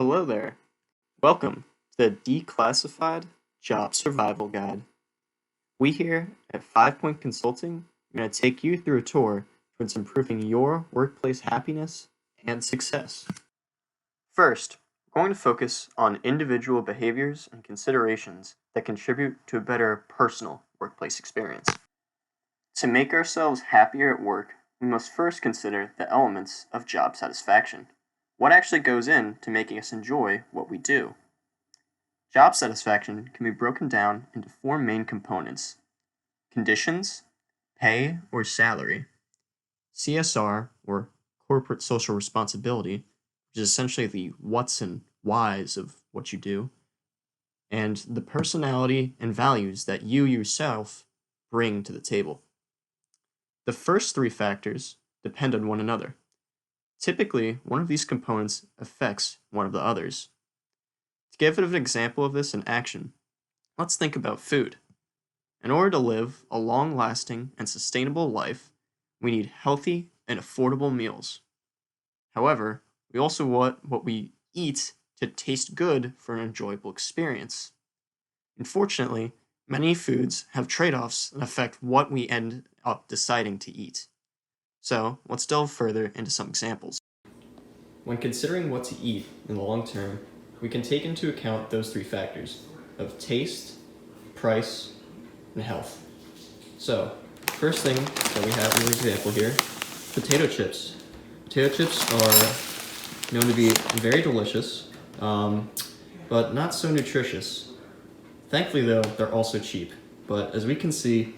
Hello there. Welcome to the Declassified Job Survival Guide. We here at 5 Point Consulting are going to take you through a tour towards improving your workplace happiness and success. First, we're going to focus on individual behaviors and considerations that contribute to a better personal workplace experience. To make ourselves happier at work, we must first consider the elements of job satisfaction. What actually goes into making us enjoy what we do? Job satisfaction can be broken down into four main components: conditions, pay or salary, CSR or corporate social responsibility, which is essentially the what's and whys of what you do, and the personality and values that you yourself bring to the table. The first three factors depend on one another. Typically, one of these components affects one of the others. To give an example of this in action, let's think about food. In order to live a long-lasting and sustainable life, we need healthy and affordable meals. However, we also want what we eat to taste good for an enjoyable experience. Unfortunately, many foods have trade-offs that affect what we end up deciding to eat. So, let's delve further into some examples. When considering what to eat in the long term, we can take into account those three factors of taste, price, and health. So, first thing that we have in the example here, potato chips. Potato chips are known to be very delicious, but not so nutritious. Thankfully though, they're also cheap, but as we can see,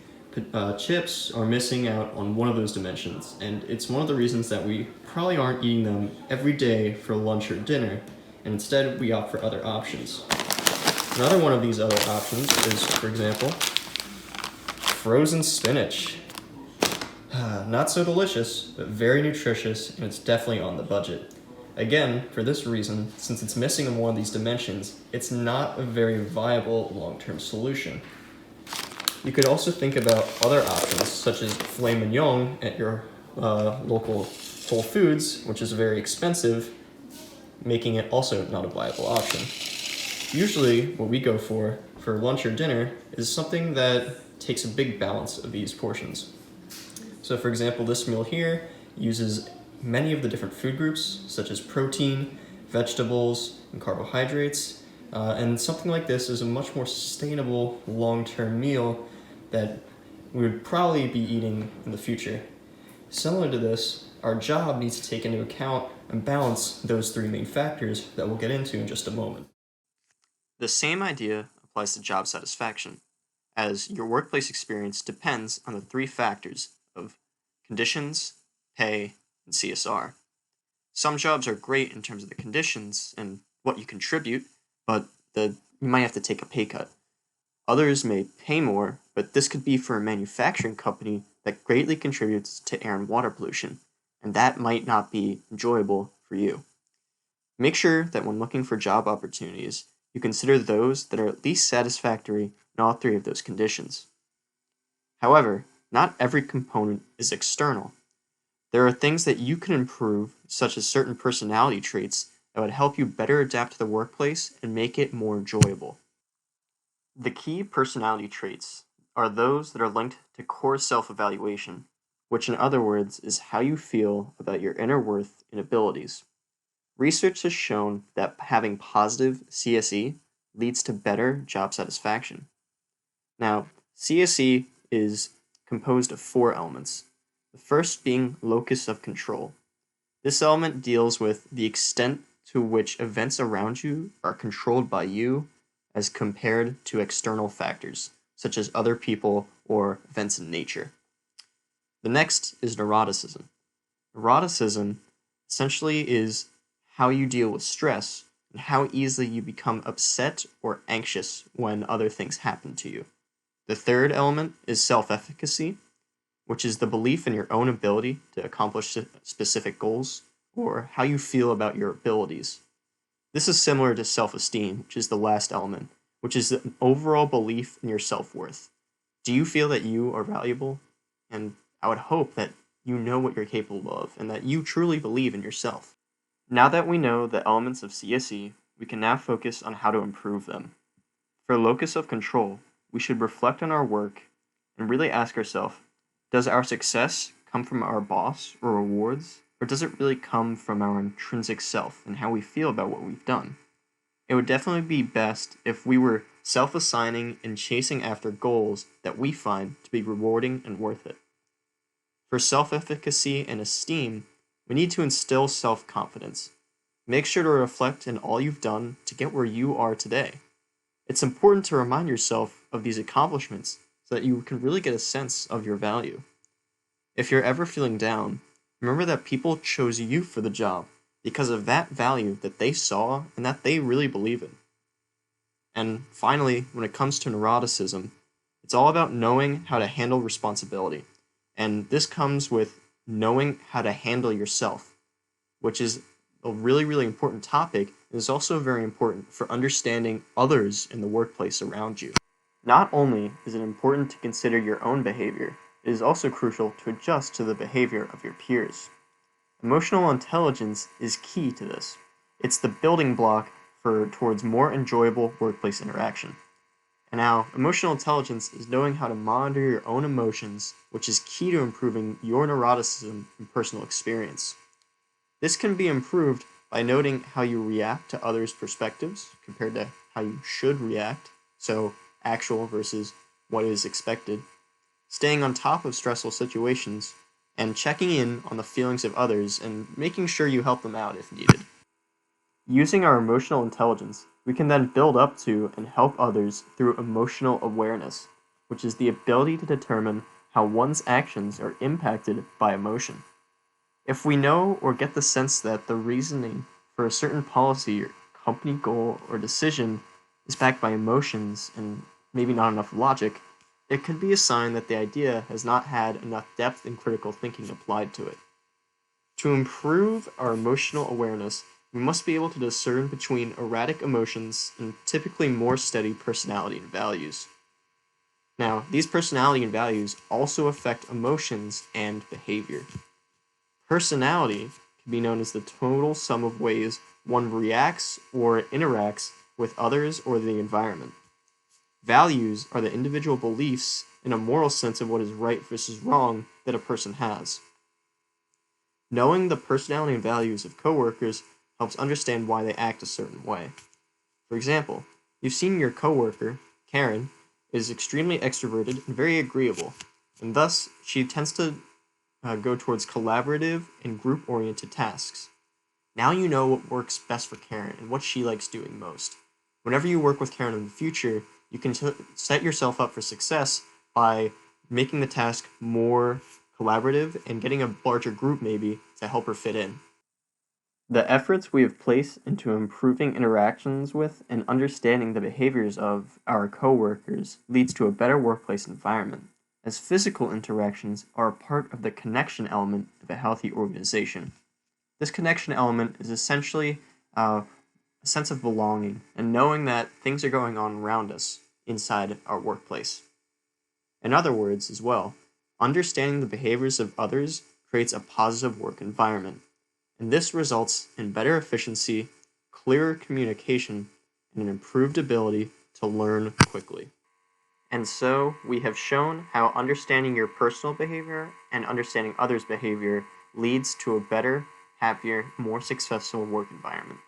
chips are missing out on one of those dimensions, and it's one of the reasons that we probably aren't eating them every day for lunch or dinner, and instead we opt for other options. Another one of these other options is, for example, frozen spinach. Not so delicious, but very nutritious, and it's definitely on the budget. Again, for this reason, since it's missing on one of these dimensions, it's not a very viable long-term solution. You could also think about other options, such as filet mignon at your local Whole Foods, which is very expensive, making it also not a viable option. Usually, what we go for lunch or dinner is something that takes a big balance of these portions. So for example, this meal here uses many of the different food groups, such as protein, vegetables, and carbohydrates, and something like this is a much more sustainable long-term meal that we would probably be eating in the future. Similar to this, our job needs to take into account and balance those three main factors that we'll get into in just a moment. The same idea applies to job satisfaction, as your workplace experience depends on the three factors of conditions, pay, and CSR. Some jobs are great in terms of the conditions and what you contribute, but you might have to take a pay cut. Others may pay more, but this could be for a manufacturing company that greatly contributes to air and water pollution, and that might not be enjoyable for you. Make sure that when looking for job opportunities, you consider those that are at least satisfactory in all three of those conditions. However, not every component is external. There are things that you can improve, such as certain personality traits, that would help you better adapt to the workplace and make it more enjoyable. The key personality traits are those that are linked to core self-evaluation, which in other words is how you feel about your inner worth and abilities. Research has shown that having positive CSE leads to better job satisfaction. Now, CSE is composed of four elements, the first being locus of control. This element deals with the extent to which events around you are controlled by you as compared to external factors, such as other people or events in nature. The next is neuroticism. Neuroticism essentially is how you deal with stress and how easily you become upset or anxious when other things happen to you. The third element is self-efficacy, which is the belief in your own ability to accomplish specific goals or how you feel about your abilities. This is similar to self-esteem, which is the last element, which is an overall belief in your self-worth. Do you feel that you are valuable? And I would hope that you know what you're capable of and that you truly believe in yourself. Now that we know the elements of CSE, we can now focus on how to improve them. For locus of control, we should reflect on our work and really ask ourselves, does our success come from our boss or rewards, or does it really come from our intrinsic self and how we feel about what we've done? It would definitely be best if we were self-assigning and chasing after goals that we find to be rewarding and worth it. For self-efficacy and esteem, we need to instill self-confidence. Make sure to reflect on all you've done to get where you are today. It's important to remind yourself of these accomplishments so that you can really get a sense of your value. If you're ever feeling down, remember that people chose you for the job because of that value that they saw and that they really believe in. And finally, when it comes to neuroticism, it's all about knowing how to handle responsibility. And this comes with knowing how to handle yourself, which is a really, really important topic and is also very important for understanding others in the workplace around you. Not only is it important to consider your own behavior, it is also crucial to adjust to the behavior of your peers. Emotional intelligence is key to this. It's the building block towards more enjoyable workplace interaction. And now, emotional intelligence is knowing how to monitor your own emotions, which is key to improving your neuroticism and personal experience. This can be improved by noting how you react to others' perspectives compared to how you should react, so actual versus what is expected, staying on top of stressful situations, and checking in on the feelings of others and making sure you help them out if needed. Using our emotional intelligence, we can then build up to and help others through emotional awareness, which is the ability to determine how one's actions are impacted by emotion. If we know or get the sense that the reasoning for a certain policy or company goal or decision is backed by emotions and maybe not enough logic, it could be a sign that the idea has not had enough depth and critical thinking applied to it. To improve our emotional awareness, we must be able to discern between erratic emotions and typically more steady personality and values. Now, these personality and values also affect emotions and behavior. Personality can be known as the total sum of ways one reacts or interacts with others or the environment. Values are the individual beliefs in a moral sense of what is right versus wrong that a person has. Knowing the personality and values of coworkers helps understand why they act a certain way. For example, you've seen your coworker, Karen, is extremely extroverted and very agreeable, and thus she tends to go towards collaborative and group-oriented tasks. Now you know what works best for Karen and what she likes doing most. Whenever you work with Karen in the future, you can set yourself up for success by making the task more collaborative and getting a larger group maybe to help her fit in. The efforts we have placed into improving interactions with and understanding the behaviors of our coworkers leads to a better workplace environment, as physical interactions are a part of the connection element of a healthy organization. This connection element is essentially a sense of belonging and knowing that things are going on around us inside our workplace. In other words, as well, understanding the behaviors of others creates a positive work environment, and this results in better efficiency, clearer communication, and an improved ability to learn quickly. And so, we have shown how understanding your personal behavior and understanding others' behavior leads to a better, happier, more successful work environment.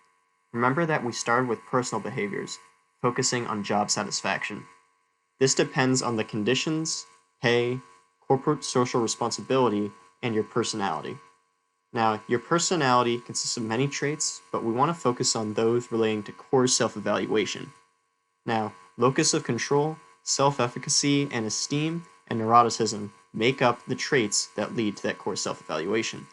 Remember that we started with personal behaviors, focusing on job satisfaction. This depends on the conditions, pay, corporate social responsibility, and your personality. Now, your personality consists of many traits, but we want to focus on those relating to core self-evaluation. Now, locus of control, self-efficacy, and esteem, and neuroticism make up the traits that lead to that core self-evaluation.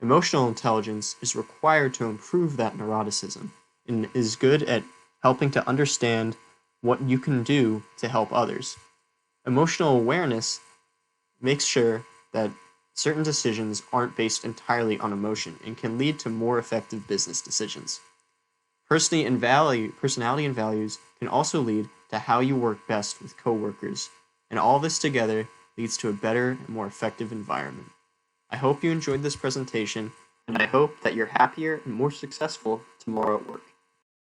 Emotional intelligence is required to improve that neuroticism and is good at helping to understand what you can do to help others. Emotional awareness makes sure that certain decisions aren't based entirely on emotion and can lead to more effective business decisions. Personality and values can also lead to how you work best with coworkers, and all this together leads to a better and more effective environment. I hope you enjoyed this presentation, and I hope that you're happier and more successful tomorrow at work.